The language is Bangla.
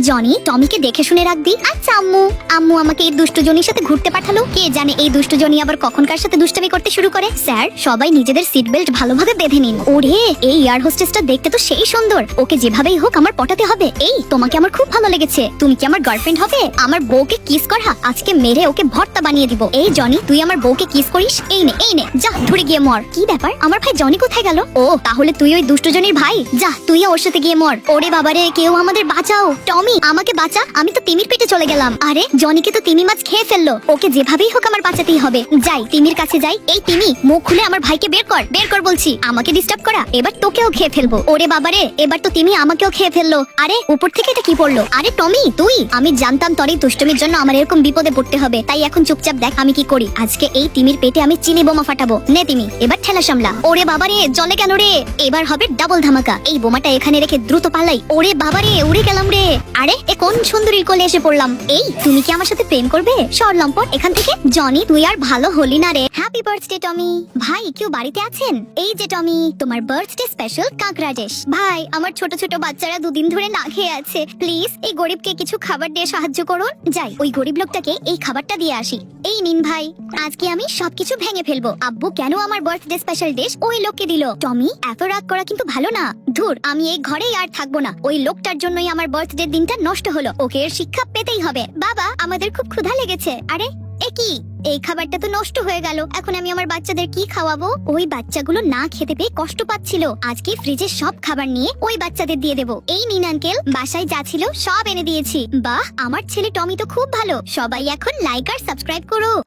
জনি, টমিকে দেখে শুনে রাখবি। আচ্ছা আম্মু। আম্মু আমাকে এই দুষ্টু জনির সাথে ঘুরতে পাঠালো। কে জানে এই দুষ্টু জনি আবার কখন কার সাথে দুষ্টামি করতে শুরু করে। স্যার, সবাই নিজেদের সিট বেল্ট ভালোভাবে বেঁধে নিন। ওরে, এই এয়ার হোস্টেসটা দেখতে তো সেই সুন্দর। ওকে যেভাবেই হোক আমার পটাতে হবে। এই, তোমাকে আমার খুব ভালো লেগেছে। তুমি কি আমার গার্লফ্রেন্ড হবে? আমার বউকে কিস করা, আজকে মেরে ওকে ভর্তা বানিয়ে দিব। এই জনি, তুই আমার বউকে কিস করিস? এই নে যা, ধরে গিয়ে মর। কি ব্যাপার, আমার ভাই জনি কোথায় গেল? ও, তাহলে তুই ওই দুষ্টু জনির ভাই। যা, তুইও ওর সাথে গিয়ে মর। ওরে বাবারে, কেউ আমাদের বাঁচাও। টমি, আমাকে বাঁচা, আমি তো তিমির পেটে চলে গেলাম। আরে, জনিকে তো তিমি মাছ খেয়ে ফেললো। ওকে যেভাবেই হোক আমার বাঁচাতেই হবে। যাই, তিমির কাছে যাই। এই তিমি, মুখ খুলে আমার ভাইকে বের কর, বের কর বলছি। আমাকে ডিস্টার্ব করা, এবার তোকেও খেয়ে ফেলবো। ওরে বাবারে, এবার তো তিমি আমাকেও খেয়ে ফেললো। আরে, উপর থেকে এটা কি পড়লো? আরে টমি, তুই? আমি জানতাম তোর এই দুষ্টমির জন্য আমার এরকম বিপদে পড়তে হবে। তাই এখন চুপচাপ দেখ আমি কি করি। আজকে এই তিমির পেটে আমি চিনি বোমা ফাটাবো। নে তিমি, এবার ঠেলা সামলা। ওরে বাবারে, জলে কেন রে? এবার হবে ডাবল ধামাকা। এই বোমাটা এখানে রেখে দ্রুত পালাই। ওরে বাবারে, উড়ে গেলাম রে। আরে, এ কোন সুন্দরীর কোলে এসে পড়লাম। এই, তুমি কি আমার সাথে প্রেম করবে? সর লম্পট এখান থেকে। জনি, তুই আর ভালো হলি না রে। হ্যাপি বার্থডে টমি। ভাই, কেউ বাড়িতে আছেন? এই যে টমি, তোমার বার্থডে স্পেশাল কাঁকড়া ডিশ। ভাই, আমার ছোট ছোট বাচ্চারা দুদিন ধরে না খেয়ে আছে। প্লিজ এই গরিবকে কিছু খাবার দিয়ে সাহায্য করুন। যাই, ওই গরিব লোকটাকে এই খাবারটা দিয়ে আসি। এই নিন ভাই, আজকে আমি সবকিছু ভেঙে ফেলবো। আব্বু কেন আমার বার্থডে স্পেশাল ডিশ ওই লোককে দিল? টমি, এত রাগ করা কিন্তু ভালো না। ধুর, আমি এই ঘরেই আর থাকবো না। ওই লোকটার জন্যই আমার বার্থডে দিনটা নষ্ট হলো। ওকে এর শিক্ষা পেতেই হবে। বাবা, আমাদের খুব ক্ষুধা লেগেছে। আরে, এ কি? এই খাবারটা তো নষ্ট হয়ে গেল। এখন আমি আমার বাচ্চাদের কি খাওয়াবো? ওই বাচ্চাগুলো না খেতে পেয়ে কষ্ট পাচ্ছিল। আজকে ফ্রিজের সব খাবার নিয়ে ওই বাচ্চাদের দিয়ে দেবো। এই নিন আঙ্কেল, বাসায় যা ছিল সব এনে দিয়েছি। বাহ, আমার ছেলে টমি তো খুব ভালো। সবাই এখন লাইক আর সাবস্ক্রাইব করো।